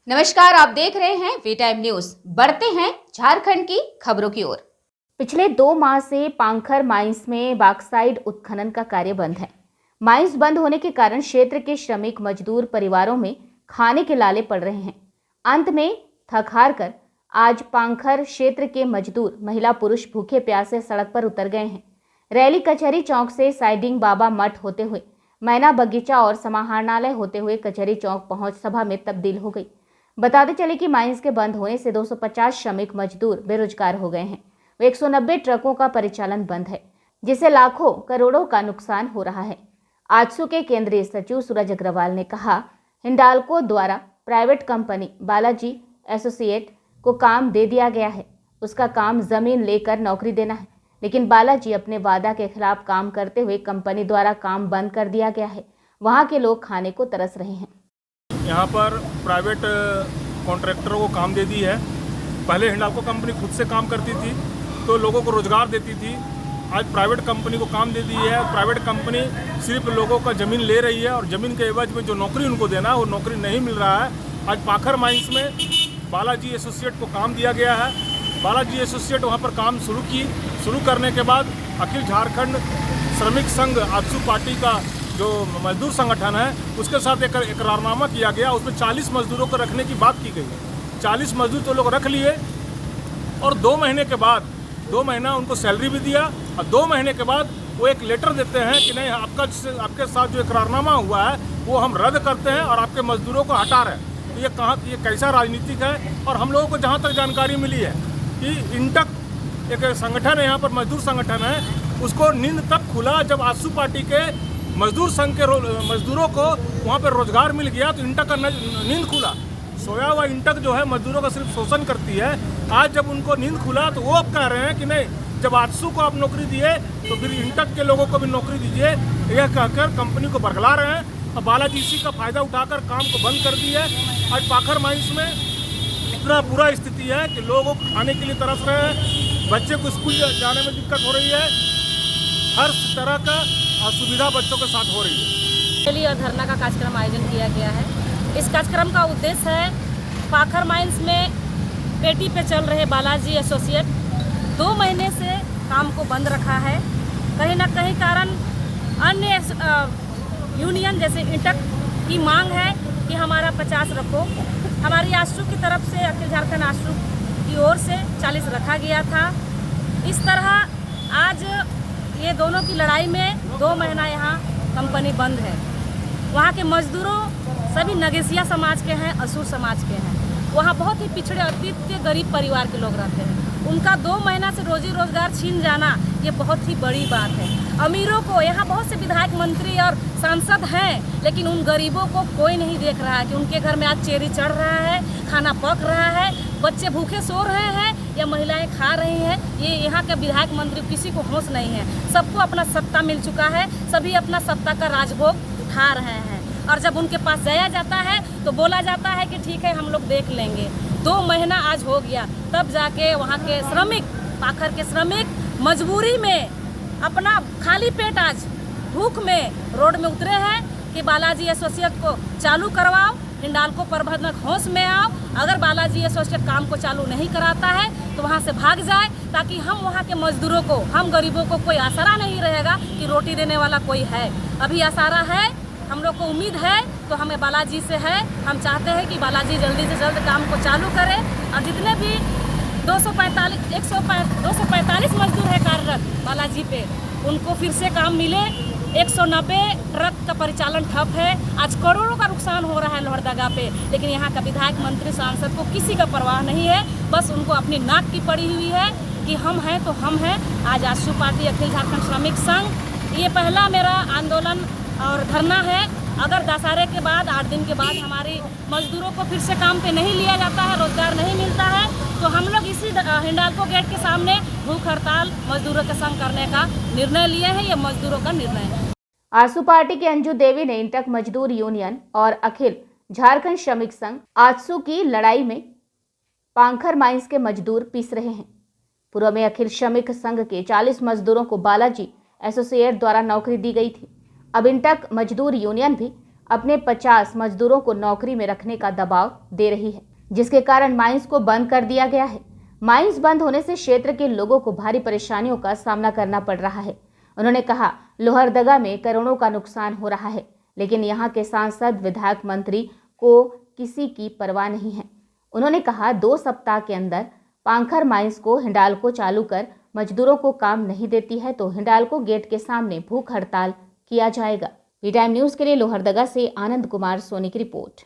नमस्कार, आप देख रहे हैं वी टाइम न्यूज। बढ़ते हैं झारखंड की खबरों की ओर। पिछले 2 माह से पांखर माइंस में बॉक्साइट उत्खनन का कार्य बंद है। माइंस बंद होने के कारण क्षेत्र के श्रमिक मजदूर परिवारों में खाने के लाले पड़ रहे हैं। अंत में थक हार कर आज पांखर क्षेत्र के मजदूर महिला पुरुष भूखे प्यासे सड़क पर उतर गए हैं। रैली कचहरी चौक से साइडिंग बाबा मठ होते हुए मैना बगीचा और समाहरणालय होते हुए कचहरी चौक पहुंच सभा में तब्दील हो गई। बताते चले कि माइंस के बंद होने से 250 श्रमिक मजदूर बेरोजगार हो गए हैं। 190 ट्रकों का परिचालन बंद है, जिससे लाखों करोड़ों का नुकसान हो रहा है। आजसू के केंद्रीय सचिव सूरज अग्रवाल ने कहा, हिंडाल्को द्वारा प्राइवेट कंपनी बालाजी एसोसिएट को काम दे दिया गया है। उसका काम जमीन लेकर नौकरी देना है, लेकिन बालाजी अपने वादा के खिलाफ काम करते हुए कंपनी द्वारा काम बंद कर दिया गया है। वहां के लोग खाने को तरस रहे हैं। यहाँ पर प्राइवेट कॉन्ट्रैक्टरों को काम दे दी है। पहले हिंडाल्को कंपनी खुद से काम करती थी तो लोगों को रोजगार देती थी। आज प्राइवेट कंपनी को काम दे दी है। प्राइवेट कंपनी सिर्फ लोगों का ज़मीन ले रही है और ज़मीन के एवज में जो नौकरी उनको देना है वो नौकरी नहीं मिल रहा है। आज पाखर माइंस में बालाजी एसोसिएट को काम दिया गया है। बालाजी एसोसिएट वहाँ पर काम शुरू करने के बाद अखिल झारखंड श्रमिक संघ आजसू पार्टी का जो मजदूर संगठन है उसके साथ एक इकरारनामा किया गया। उसमें 40 मजदूरों को रखने की बात की गई है। 40 मजदूर तो लोग रख लिए और 2 महीने के बाद 2 महीना उनको सैलरी भी दिया और 2 महीने के बाद वो एक लेटर देते हैं कि नहीं, आपके साथ जो इकरारनामा हुआ है वो हम रद्द करते हैं और आपके मजदूरों को हटा रहे हैं। तो ये कैसा राजनीतिक है। और हम लोगों को जहाँ तक जानकारी मिली है कि इंटक एक संगठन है, यहाँ पर मजदूर संगठन है, उसको नींद तब खुला जब आजसू पार्टी के मजदूर संघ के मजदूरों को वहाँ पर रोजगार मिल गया तो इंटक का नींद खुला। सोया हुआ इंटक जो है मजदूरों का सिर्फ शोषण करती है। आज जब उनको नींद खुला तो वो अब कह रहे हैं कि नहीं, जब आजसू को आप नौकरी दिए तो फिर इंटक के लोगों को भी नौकरी दीजिए। यह कहकर कंपनी को बरगला रहे हैं और बालाजी इसी का फायदा उठाकर काम को बंद कर दी है। आज पाखर माइंस में इतना बुरा स्थिति है कि लोगों को खाने के लिए तरस रहे हैं। बच्चे को स्कूल जाने में दिक्कत हो रही है। हर तरह का असुविधा बच्चों के साथ हो रही है। रैली और धरना का कार्यक्रम आयोजन किया गया है। इस कार्यक्रम का उद्देश्य है पाखर माइंस में पेटी पे चल रहे बालाजी एसोसिएट 2 महीने से काम को बंद रखा है। कहीं ना कहीं कारण अन्य यूनियन जैसे इंटक की मांग है कि हमारा 50 रखो। हमारी आजसू की तरफ से अखिल झारखंड आजसू की ओर से 40 रखा गया था। इस तरह आज ये दोनों की लड़ाई में 2 महीना यहाँ कंपनी बंद है। वहाँ के मजदूरों सभी नगेसिया समाज के हैं, असुर समाज के हैं। वहाँ बहुत ही पिछड़े अति गरीब परिवार के लोग रहते हैं। उनका 2 महीना से रोजी रोजगार छीन जाना ये बहुत ही बड़ी बात है। अमीरों को, यहाँ बहुत से विधायक मंत्री और सांसद हैं, लेकिन उन गरीबों को कोई नहीं देख रहा है कि उनके घर में आज चेरी चढ़ रहा है, खाना पक रहा है, बच्चे भूखे सो रहे हैं या महिलाएं खा रही हैं। ये यहाँ के विधायक मंत्री किसी को होश नहीं है। सबको अपना सत्ता मिल चुका है, सभी अपना सत्ता का राजभोग उठा रहे हैं और जब उनके पास जाया जाता है तो बोला जाता है कि ठीक है, हम लोग देख लेंगे। 2 महीना आज हो गया, तब जाके वहाँ के श्रमिक, पाखर के श्रमिक मजबूरी में अपना खाली पेट आज भूख में रोड में उतरे हैं कि बालाजी एसोसिएट को चालू करवाओ, हिंडाल्को प्रबंधक होश में आओ। अगर बालाजी एसोसिएट काम को चालू नहीं कराता है तो वहाँ से भाग जाए, ताकि हम वहाँ के मजदूरों को, हम गरीबों को कोई आसरा नहीं रहेगा कि रोटी देने वाला कोई है। अभी आसारा है, हम लोग को उम्मीद है तो हमें बालाजी से है। हम चाहते हैं कि बालाजी जल्दी से जल्द काम को चालू करे और जितने भी 245 मजदूर है कार्यरत बालाजी पे, उनको फिर से काम मिले। 190 ट्रक का परिचालन ठप है। आज करोड़ों का नुकसान हो रहा है लोहरदगा पे, लेकिन यहाँ का विधायक मंत्री सांसद को किसी का परवाह नहीं है। बस उनको अपनी नाक की पड़ी हुई है कि हम हैं तो हम हैं। आज आजसू पार्टी अखिल झारखंड श्रमिक संघ, ये पहला मेरा आंदोलन और धरना है। अगर दशहरे के बाद 8 दिन के बाद हमारी मजदूरों को फिर से काम पे नहीं लिया जाता है, रोजगार नहीं मिलता है, तो हम लोग इसी हिंडाल्को गेट के सामने भूख हड़ताल मजदूरों के संग करने का निर्णय लिए हैं। ये मजदूरों का निर्णय है। आजसू पार्टी के अंजू देवी ने इंटक मजदूर यूनियन और अखिल झारखंड श्रमिक संघ आजसू की लड़ाई में पांखर माइंस के मजदूर पीस रहे हैं। पूर्व में अखिल श्रमिक संघ के 40 मजदूरों को बालाजी एसोसिएट द्वारा नौकरी दी गई थी। अब इंटक मजदूर यूनियन भी अपने 50 मजदूरों को नौकरी में रखने का दबाव दे रही है, जिसके कारण माइंस को बंद कर दिया गया है। माइंस बंद होने से क्षेत्र के लोगों को भारी परेशानियों का सामना करना पड़ रहा है। उन्होंने कहा, लोहरदगा में करोड़ों का नुकसान हो रहा है, लेकिन यहाँ के सांसद, विधायक, मंत्री को किसी की परवाह नहीं है। उन्होंने कहा, 2 सप्ताह के अंदर पांखर माइंस को हिंडाल्को चालू कर मजदूरों को काम नहीं देती है तो हिंडाल्को गेट के सामने भूख हड़ताल किया जाएगा। वी टाइम न्यूज के लिए लोहरदगा से आनंद कुमार सोनी की रिपोर्ट।